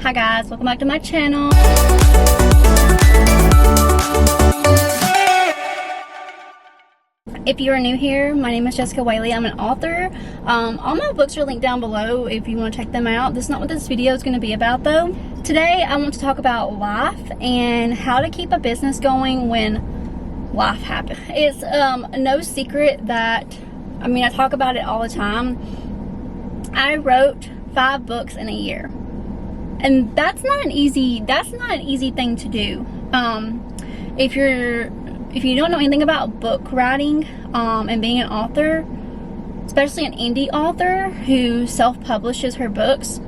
Hi guys, welcome back to my channel. If you are new here, my name is Jessica Whaley. I'm an author. All my books are linked down below if you want to check them out. That's not what this video is going to be about though. Today I want to talk about life and how to keep a business going when life happens. It's no secret that, I talk about it all the time. I wrote 5 books in a year. And that's not an easy thing to do. If you don't know anything about book writing and being an author, especially an indie author who self-publishes her books,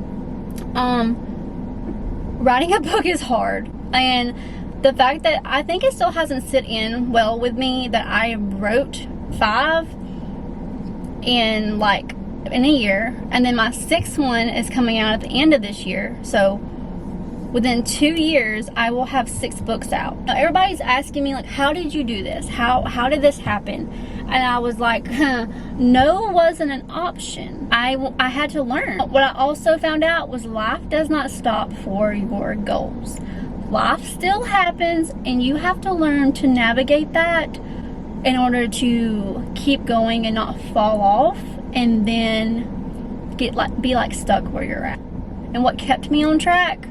writing a book is hard. And the fact that I think it still hasn't sit in well with me that I wrote 5 in a year, and then my 6th one is coming out at the end of this year. So within 2 years I will have 6 books out. Now, everybody's asking me how did you do this? How did this happen? And I was like, no wasn't an option. I had to learn. What I also found out was life does not stop for your goals. Life still happens and you have to learn to navigate that in order to keep going and not fall off and then be stuck where you're at. And what kept me on track?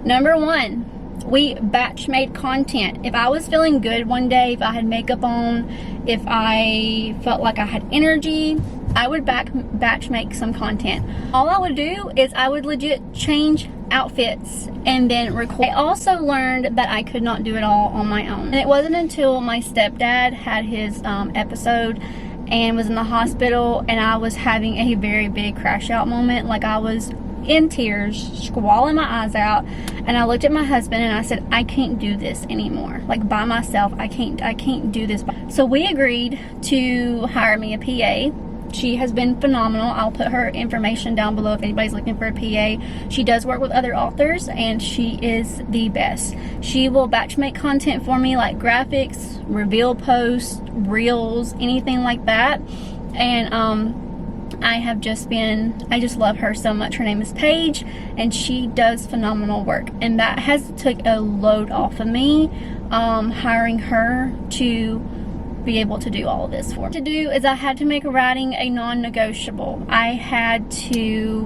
Number 1, we batch made content. If I was feeling good one day, if I had makeup on, if I felt like I had energy, I would batch make some content. All I would do is I would legit change outfits and then record. I also learned that I could not do it all on my own. And it wasn't until my stepdad had his episode and was in the hospital and I was having a very big crash out moment. I was in tears, squalling my eyes out, and I looked at my husband and I said, I can't do this anymore. By myself, I can't do this. So we agreed to hire me a PA. She has been phenomenal. I'll put her information down below if anybody's looking for a PA. She does work with other authors and she is the best. She will batch make content for me, like graphics, reveal posts, reels, anything like that. And I just love her so much. Her name is Paige and she does phenomenal work, and that has took a load off of me, hiring her to be able to do all of this for me. To do is I had to make writing a non-negotiable. I had to,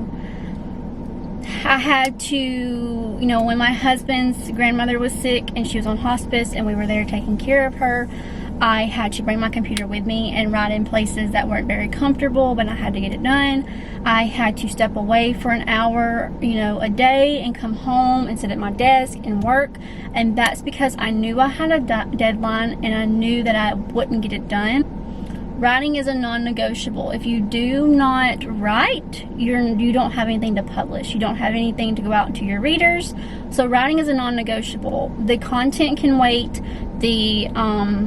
when my husband's grandmother was sick and she was on hospice and we were there taking care of her, I had to bring my computer with me and write in places that weren't very comfortable, but I had to get it done. I had to step away for an hour, a day, and come home and sit at my desk and work. And that's because I knew I had a deadline and I knew that I wouldn't get it done. Writing is a non-negotiable. If you do not write, you don't have anything to publish. You don't have anything to go out to your readers. So writing is a non-negotiable. The content can wait. The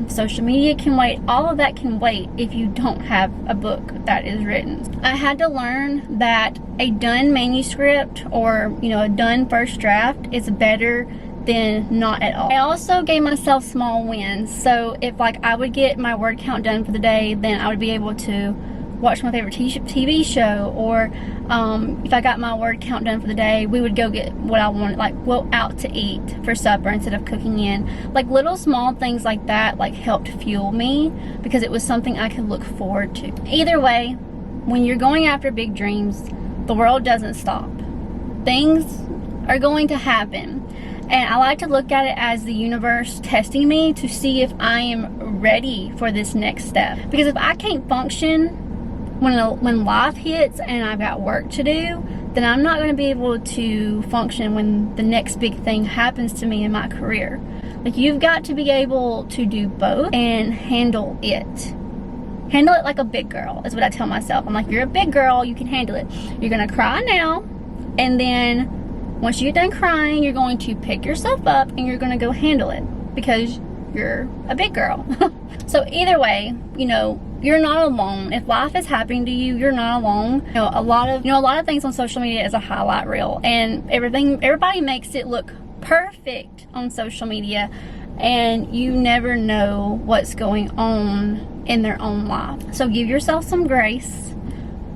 social media can wait. All of that can wait if you don't have a book that is written. I had to learn that a done manuscript or a done first draft is better than not at all. I also gave myself small wins. So if I would get my word count done for the day, then I would be able to watch my favorite TV show, or if I got my word count done for the day, we would go get what I wanted, go out to eat for supper instead of cooking in. Little small things like that helped fuel me because it was something I could look forward to. Either way, when you're going after big dreams, the world doesn't stop. Things are going to happen. And I like to look at it as the universe testing me to see if I am ready for this next step. Because if I can't function when life hits and I've got work to do, then I'm not going to be able to function when the next big thing happens to me in my career. You've got to be able to do both and handle it. Handle it like a big girl is what I tell myself. I'm like, you're a big girl, you can handle it. You're going to cry now, and then once you get done crying, you're going to pick yourself up and you're going to go handle it because you're a big girl. So either way, you're not alone. If life is happening to you, you're not alone. A lot of things on social media is a highlight reel, and everybody makes it look perfect on social media, and you never know what's going on in their own life. So give yourself some grace.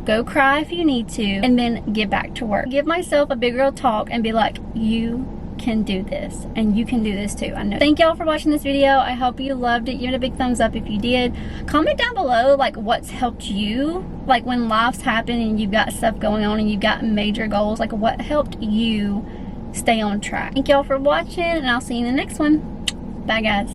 go cry if you need to, and then get back to work. Give myself a big girl talk and be like, you can do this, and you can do this too. I know. Thank y'all for watching this video. I hope you loved it. Give it a big thumbs up if you did. Comment down below like what's helped you, like when life's happen and you've got stuff going on and you've got major goals, like what helped you stay on track. Thank y'all for watching, and I'll see you in the next one. Bye guys.